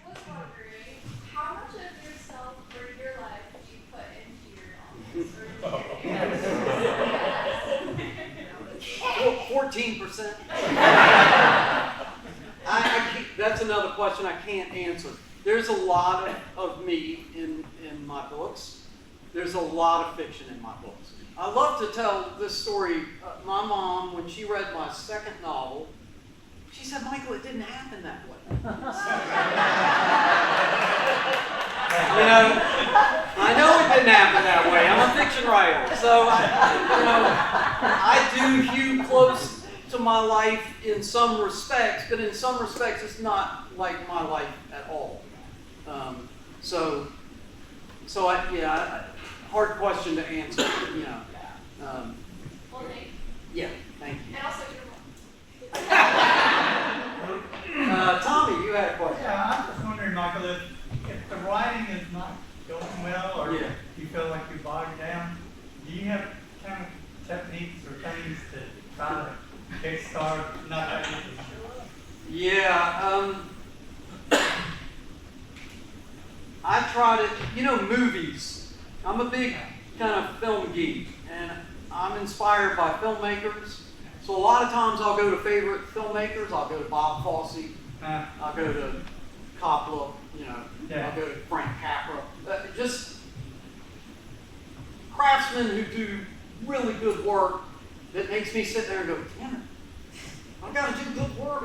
Was wondering, how much of yourself or your life did you put into your office? 14%. That's another question I can't answer. There's a lot of me in my books. There's a lot of fiction in my books. I love to tell this story. My mom, when she read my second novel, she said, "Michael, it didn't happen that way." I know it didn't happen that way. I'm a fiction writer, so I do hew close to my life in some respects, but in some respects, it's not like my life at all. Hard question to answer. Well, thanks. Yeah, thank you. And also your mom. Tommy, you had a question. Yeah, I'm just wondering, Michael, if the writing is not going well, or Yeah. you feel like you're bogged down, do you have kind of techniques or things to try to kickstart, not that Yeah, I try to, movies. I'm a big kind of film geek, and I'm inspired by filmmakers. So a lot of times I'll go to favorite filmmakers. I'll go to Bob Fosse. I'll go to Coppola. Yeah. I'll go to Frank Capra. Just craftsmen who do really good work that makes me sit there and go, damn it, I've got to do good work.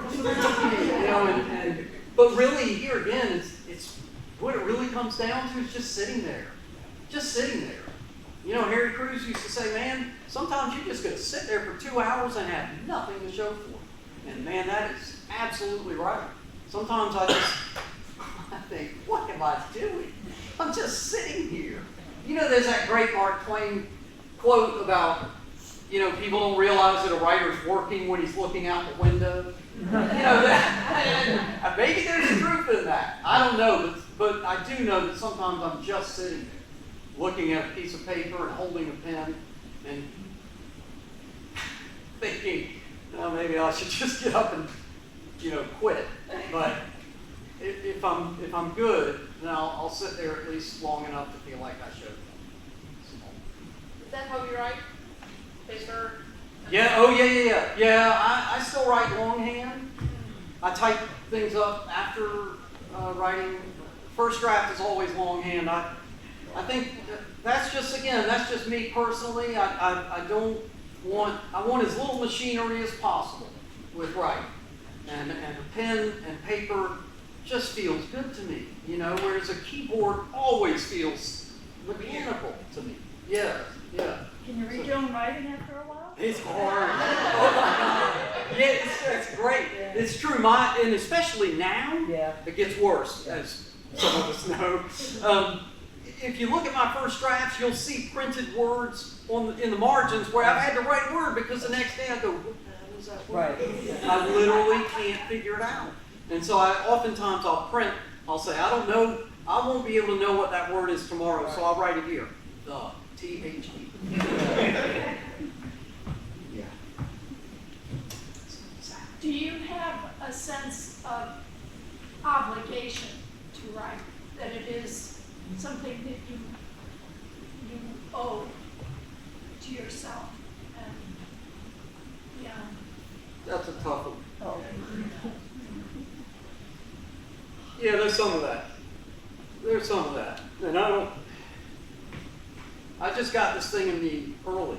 But really, here again, it's what it really comes down to is just sitting there. Just sitting there. Harry Crews used to say, man, sometimes you just got to sit there for 2 hours and have nothing to show for it. And man, that is absolutely right. Sometimes I think, what am I doing? I'm just sitting here. There's that great Mark Twain quote about, people don't realize that a writer's working when he's looking out the window. Maybe there's truth in that. I don't know, but I do know that sometimes I'm just sitting there, looking at a piece of paper and holding a pen and thinking, maybe I should just get up and, quit. But if I'm good, then I'll sit there at least long enough to feel like I should. Is that how you write? Paper? Yeah. Oh, yeah. Yeah, I still write longhand. I type things up after writing. First draft is always longhand. I think that's just me personally. I want as little machinery as possible with writing. And a pen and paper just feels good to me, whereas a keyboard always feels mechanical to me. Yeah. Can you read your own writing after a while? It's hard. Oh my God. Yeah, it's great. Yeah. It's true. And especially now, Yeah. it gets worse, as some of us know. If you look at my first drafts, you'll see printed words in the margins where I've had to write a word because the next day I go, what the hell is that word? Right. I literally can't figure it out. And so oftentimes I'll say, I don't know, I won't be able to know what that word is tomorrow, so I'll write it here. The, T-H-E. Yeah. Do you have a sense of obligation to write, that it is something that you owe to yourself? And, yeah. That's a tough one. Oh. Yeah, there's some of that. And I just got this thing in me early.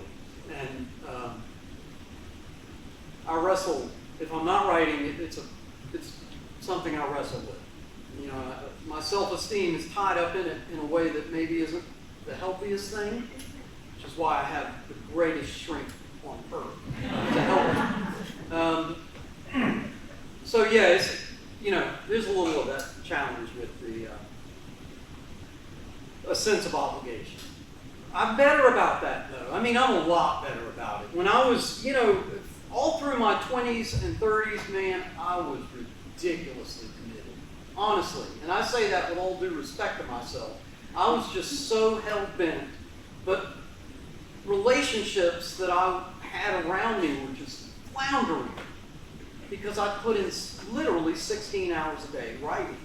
And I wrestle, if I'm not writing, it's something I wrestle with. My self-esteem is tied up in it in a way that maybe isn't the healthiest thing, which is why I have the greatest strength on earth to help. So yeah, there's a little of that challenge with the a sense of obligation. I'm better about that though. I mean, I'm a lot better about it. When I was, all through my 20s and 30s, man, I was ridiculously committed. Honestly. And I say that with all due respect to myself. I was just so hell-bent. But relationships that I had around me were just floundering because I put in literally 16 hours a day writing,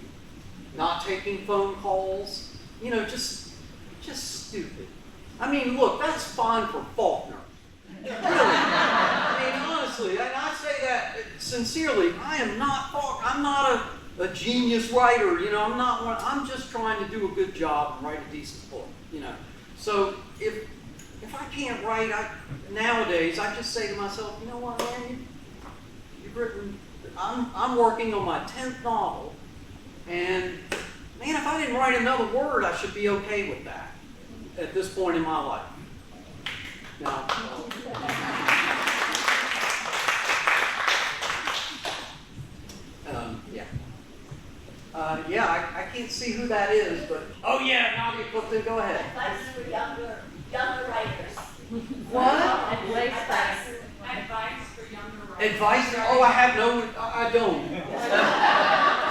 not taking phone calls, just stupid. I mean, look, that's fine for Faulkner. Really. I mean, honestly, and I say that sincerely. I am not Faulkner. I'm not a genius writer. I'm not one. I'm just trying to do a good job and write a decent book. So if I can't write, nowadays I just say to myself, you know what, man, you've written. I'm working on my 10th novel, and man, if I didn't write another word, I should be okay with that at this point in my life. Now, I can't see who that is, but oh yeah, Nadia Clifton, go ahead. Advice for younger writers. What? Advice for younger writers. Advice? Oh, I don't.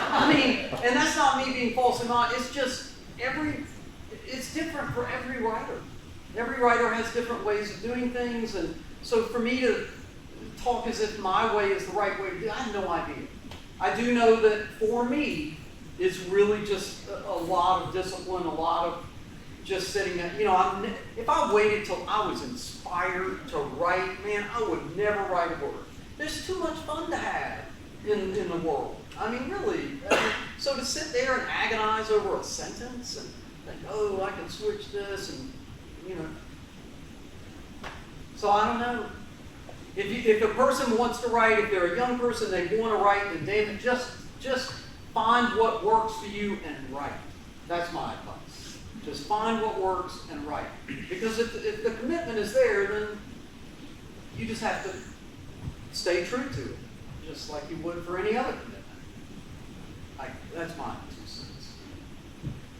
I mean, and that's not me being false and not. It's just it's different for every writer. Every writer has different ways of doing things, and so for me to talk as if my way is the right way to do it, I have no idea. I do know that for me, it's really just a lot of discipline, a lot of just sitting there. If I waited till I was inspired to write, man, I would never write a word. There's too much fun to have in the world. I mean, really. So to sit there and agonize over a sentence and think, oh, I can switch this, and So I don't know. If a person wants to write, if they're a young person, they want to write, then damn it, just find what works for you and write. That's my advice. Just find what works and write. Because if the commitment is there, then you just have to stay true to it, just like you would for any other commitment. That's my 2 cents.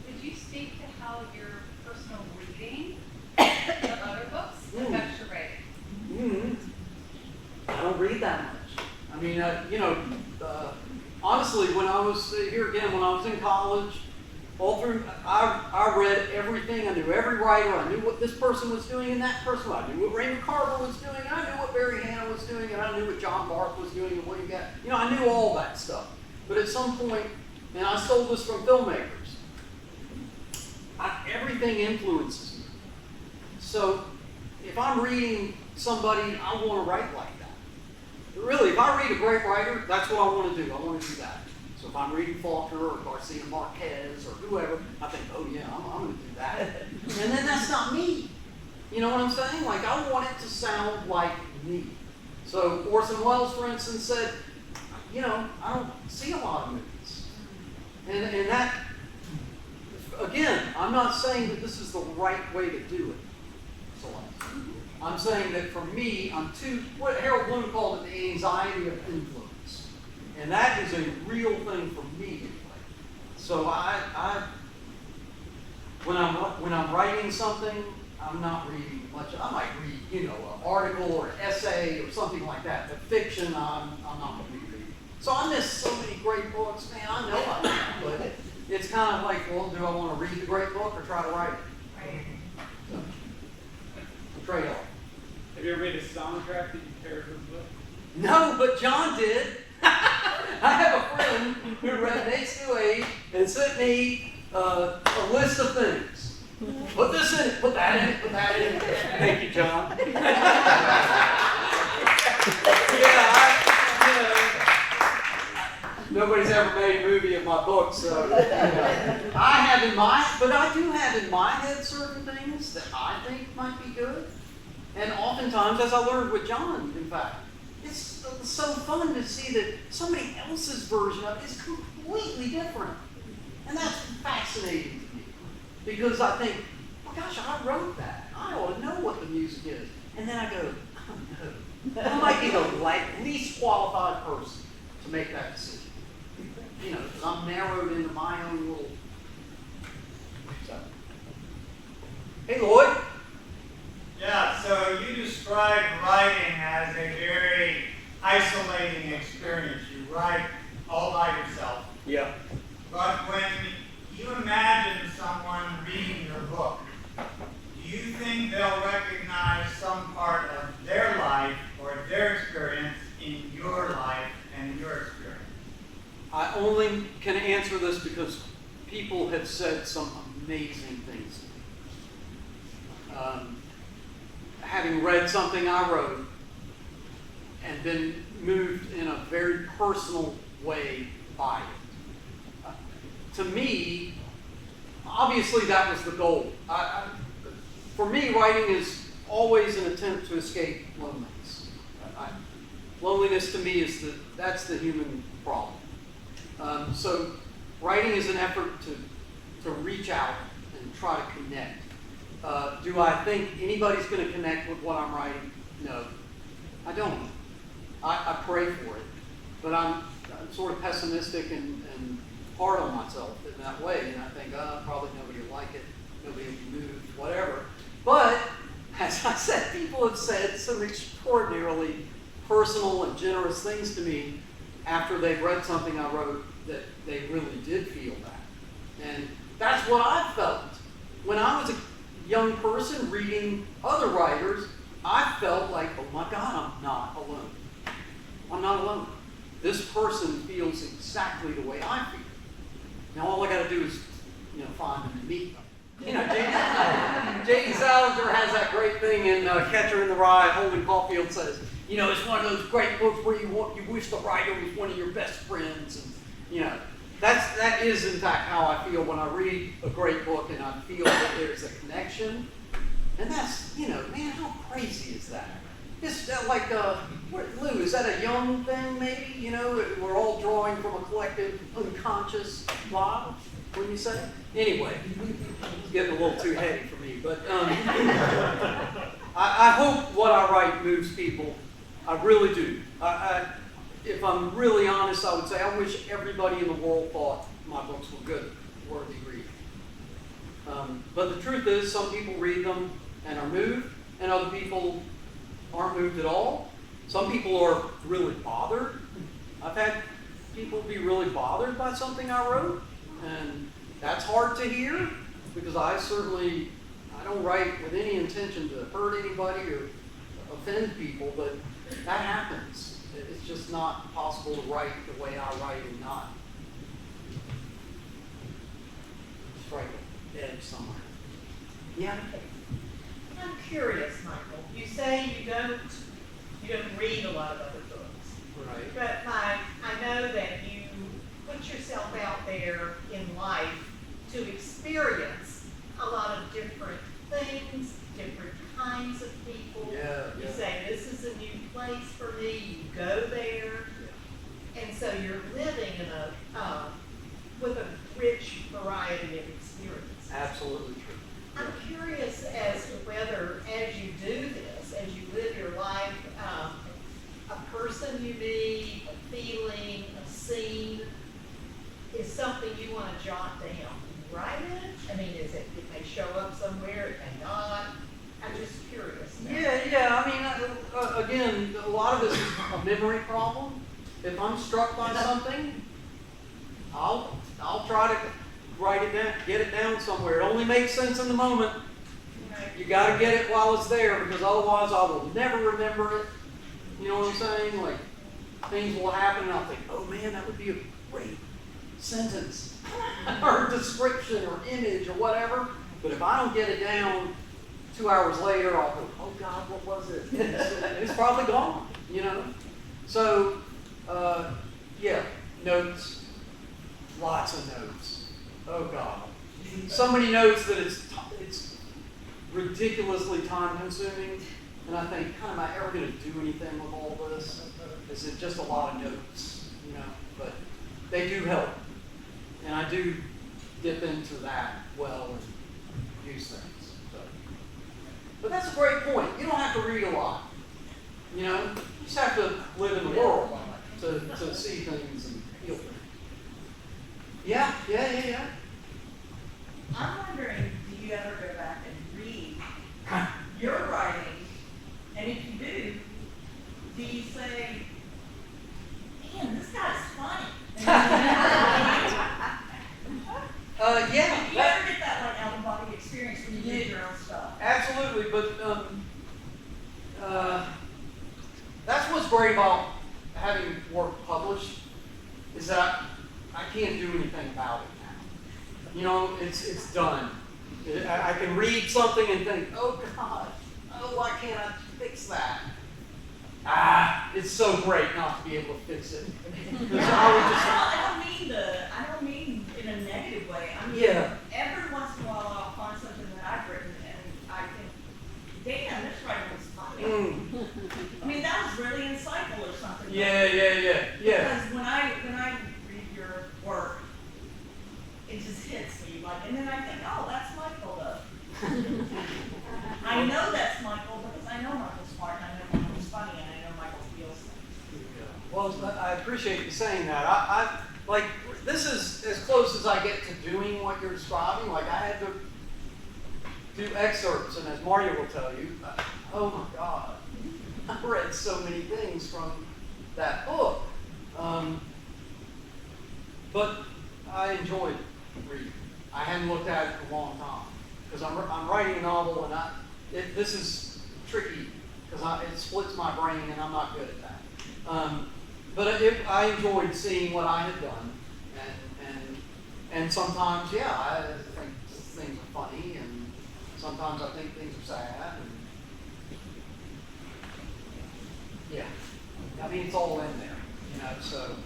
Could you speak to how your personal reading of other books affects your writing? Mm-hmm. I don't read that much. I mean, honestly, when I was when I was in college, all through, I read everything. I knew every writer. I knew what this person was doing and that person. I knew what Raymond Carrboro was doing. And I knew what Barry Hannah was doing, and I knew what John Barth was doing and William Gatt. I knew all that stuff. But at some point, and I stole this from filmmakers, everything influences me. So if I'm reading somebody, I want to write like that. But really, if I read a great writer, that's what I want to do. I want to do that. So if I'm reading Faulkner or Garcia Marquez or whoever, I think, oh yeah, I'm going to do that. And then that's not me. You know what I'm saying? Like, I want it to sound like me. So Orson Welles, for instance, said, I don't see a lot of movies. And that, again, I'm not saying that this is the right way to do it. So I'm saying that for me, what Harold Bloom called it, the anxiety of influence. And that is a real thing for me anyway. So when I'm writing something, I'm not reading much. I might read, an article or an essay or something like that. But fiction, I'm not going to be reading. So I miss so many great books, man. I know I am, but it's kind of like, well, do I want to read the great book or try to write it? Right. So, trade-off. Have you ever made a soundtrack that you paired with a book? No, but John did. I have a friend who read Nate's New Age and sent me a list of things. Put this in it, put that in it, put that in it. Thank you, John. Nobody's ever made a movie of my book, so I have in my, but I do have in my head certain things that I think might be good. And oftentimes, as I learned with John, in fact, it's so fun to see that somebody else's version of it is completely different. And that's fascinating to me. Because I think, well, gosh, I wrote that. I ought to know what the music is. And then I go, oh no. I might be the least qualified person to make that decision. Because I'm narrowed into my own little. So, Hey, Lloyd. Yeah, so you describe writing as a very isolating experience. You write all by yourself. Yeah. But when you imagine someone reading your book, do you think they'll recognize some part of their life or their experience in your life and your experience? I only can answer this because people have said some amazing things to me. Having read something I wrote and been moved in a very personal way by it. To me, obviously that was the goal. For me, writing is always an attempt to escape loneliness. Loneliness to me is that's the human problem. So writing is an effort to reach out and try to connect. Do I think anybody's going to connect with what I'm writing? No, I don't. I pray for it, but I'm sort of pessimistic and hard on myself in that way, and I think probably nobody will like it, nobody will be moved, whatever. But as I said, people have said some extraordinarily personal and generous things to me after they've read something I wrote that they really did feel that, and that's what I felt when I was a young person reading other writers. I felt like, oh my God, I'm not alone. I'm not alone. This person feels exactly the way I feel. Now all I got to do is, find them and meet them. J.D. Salinger has that great thing in Catcher in the Rye. Holden Caulfield says, it's one of those great books where you wish the writer was one of your best friends, and that is in fact how I feel when I read a great book and I feel that there's a connection. And that's, man, how crazy is that? It's like, Lou, is that a young thing maybe? We're all drawing from a collective unconscious plot, wouldn't you say? Anyway, it's getting a little too heady for me, but I hope what I write moves people. I really do. If I'm really honest, I would say I wish everybody in the world thought my books were good, worthy reading. But the truth is, some people read them and are moved, and other people aren't moved at all. Some people are really bothered. I've had people be really bothered by something I wrote, and that's hard to hear because I don't write with any intention to hurt anybody or offend people, but that happens. It's just not possible to write the way I write and not strike an edge somewhere. Yeah. I'm curious, Michael. You say you don't read a lot of other books. Right. But I know that you put yourself out there in life to experience a lot of different things, different kinds of people. Yeah. You say, this is a new place for me. You go there. Yeah. And so you're living in with a rich variety of experiences. Absolutely true. I'm curious as to whether, as you do this, as you live your life, a person you meet, a feeling, a scene, is something you want to jot down. Write it? I mean, it may show up somewhere, it may not. I'm just curious. Yeah. I mean, again, a lot of this is a memory problem. If I'm struck by something, I'll try to write it down, get it down somewhere. It only makes sense in the moment. You got to get it while it's there, because otherwise I will never remember it. You know what I'm saying? Like, things will happen and I'll think, oh man, that would be a great sentence or description or image or whatever. But if I don't get it down 2 hours later, I'll go, oh God, what was it? It's probably gone, So, yeah, notes, lots of notes. Oh God. So many notes that it's ridiculously time consuming. And I think, am I ever going to do anything with all this? Is it just a lot of notes? But they do help. And I do dip into that well and use things. But that's a great point. You don't have to read a lot. You just have to live in the world to see things and feel things. Yeah. I'm wondering, do you ever go back and read is that I can't do anything about it now. You know, it's done. I can read something and think, oh God, oh, why can't I fix that? It's so great not to be able to fix it. 'Cause I don't mean in a negative way. I mean, Yeah. every once in a while I'll find something that I've written and I think, damn, this writing was funny. I mean, that was really insightful or something. Yeah. Because when I read your work, it just hits me like, and then I think, oh, that's Michael though. I know that's Michael because I know Michael's smart and I know Michael's funny and I know Michael feels things. Well, I appreciate you saying that. I like, this is as close as I get to doing what you're describing. Like, I had to do excerpts, and as Mario will tell you, oh my God, I read so many things from that book. But I enjoyed reading. I hadn't looked at it in a long time because I'm writing a novel, and this is tricky because it splits my brain, and I'm not good at that. But I enjoyed seeing what I had done, and sometimes, yeah, I think things are funny, and sometimes I think things are sad, and yeah, I mean, it's all in there, you know. So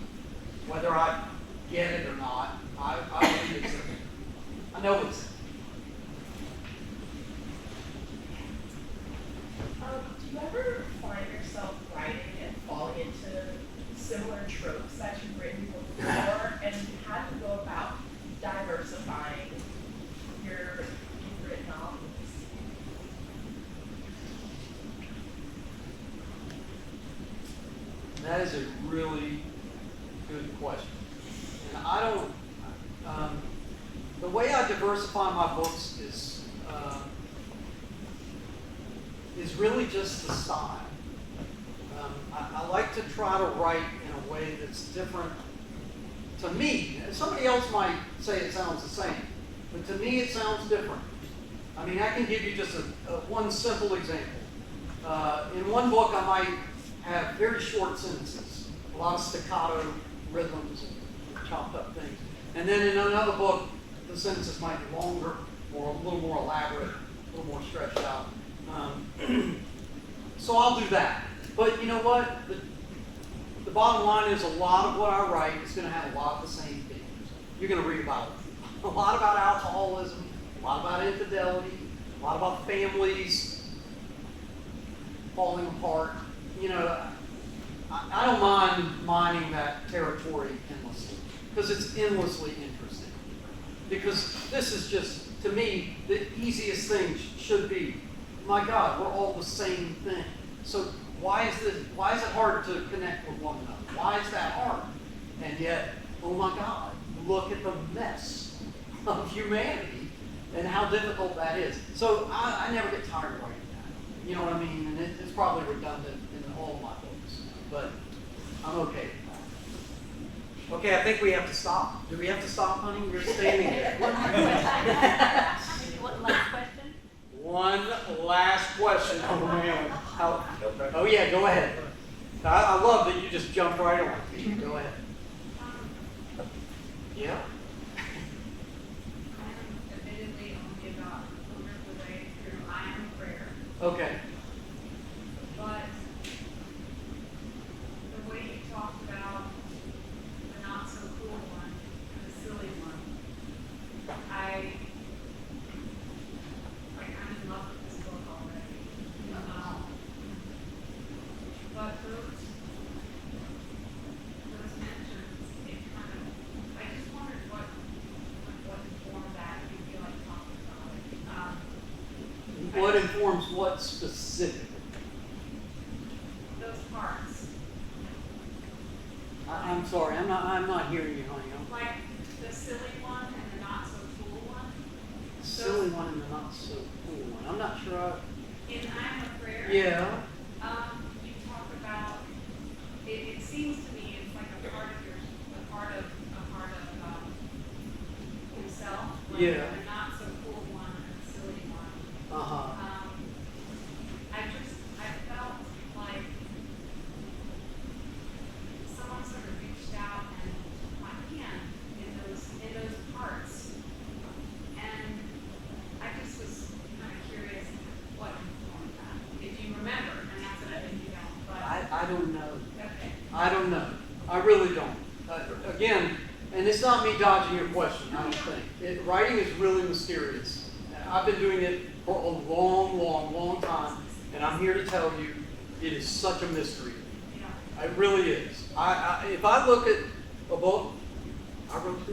whether I get it or not, I believe it's there. I know it's there. Do you ever find yourself writing and falling into similar tropes that you've written before? And how do you go about diversifying your written novels? That is a really good question. And I don't, the way I diversify my books is really just the style. I like to try to write in a way that's different to me. Somebody else might say it sounds the same, but to me it sounds different. I mean, I can give you just one simple example. In one book, I might have very short sentences, a lot of staccato rhythms and chopped up things. And then in another book, the sentences might be longer, or a little more elaborate, a little more stretched out. So I'll do that. But you know what? The bottom line is a lot of what I write is going to have a lot of the same themes. You're going to read about a lot about alcoholism, a lot about infidelity, a lot about families falling apart. You know, I don't mind mining that territory endlessly because it's endlessly interesting. Because this is just, to me, the easiest thing should be, my God, we're all the same thing. So why is it hard to connect with one another? Why is that hard? And yet, oh my God, look at the mess of humanity and how difficult that is. So I never get tired of writing that. You know what I mean? And it's probably redundant in all my books, but I'm okay with that. Okay, I think we have to stop. Do we have to stop, honey? You're standing there. One more question. One last question? One last question. Oh, man. Oh yeah, go ahead. I love that you just jumped right on. Go ahead. Yeah. I'm admittedly only about a quarter of the way through I Am a Prayer, Okay. but the way you talked about the not so cool one and the silly one, I'm in love with this book already. But those mentions, it kind of, I just wondered what informed that, if you feel like talking about it. What informs what specifically? Those parts, I'm sorry, I'm not hearing you, honey. like the silly one and the not so cool one. Silly one and the not so cool one. I'm not sure. In I Am a Prayer. Yeah. You talk about, it seems to me it's like a part of himself. Like Yeah. the not so cool one and the silly one. Uh-huh. I felt like someone sort of reached out and again, and it's not me dodging your question, I don't think. Writing is really mysterious. I've been doing it for a long, long, long time, and I'm here to tell you, it is such a mystery. It really is. If I look at a book, I wrote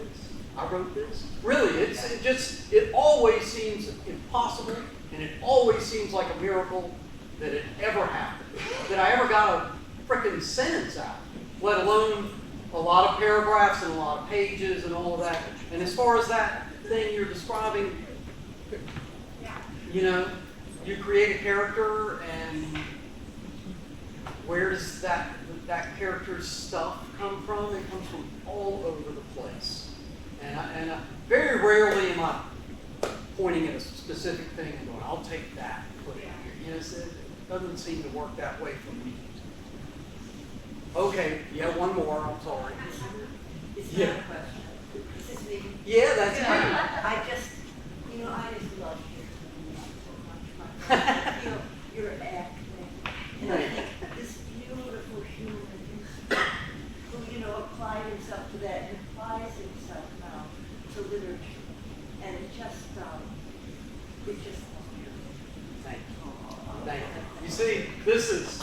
this. Really, it always seems impossible, and it always seems like a miracle that it ever happened, that I ever got a frickin' sentence out, let alone a lot of paragraphs and a lot of pages and all of that. And as far as that thing you're describing, you know, you create a character, and where does that character's stuff come from? It comes from all over the place. And very rarely am I pointing at a specific thing and going, I'll take that and put it here. You know, it doesn't seem to work that way for me. Okay, yeah, one more, I'm sorry. It's Yeah. not a question. This is me. Yeah, that's you. I just, I just love hearing you so much. I feel you're acting. And I think this beautiful human who, applied himself to that and applies himself now to literature. And it just beautiful. Thank you. Thank you. You see, this is...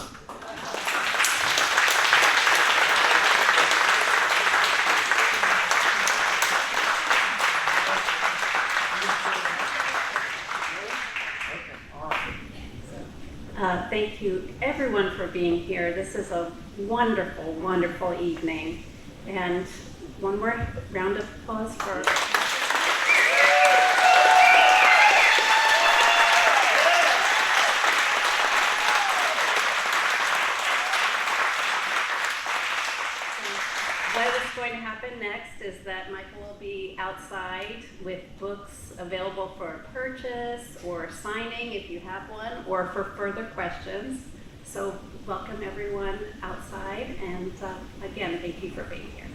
Thank you, everyone, for being here. This is a wonderful, wonderful evening. And one more round of applause for... What is going to happen next is that Michael will be outside with books available for purchase or signing if you have one, or for further questions. So welcome everyone outside, and again, thank you for being here.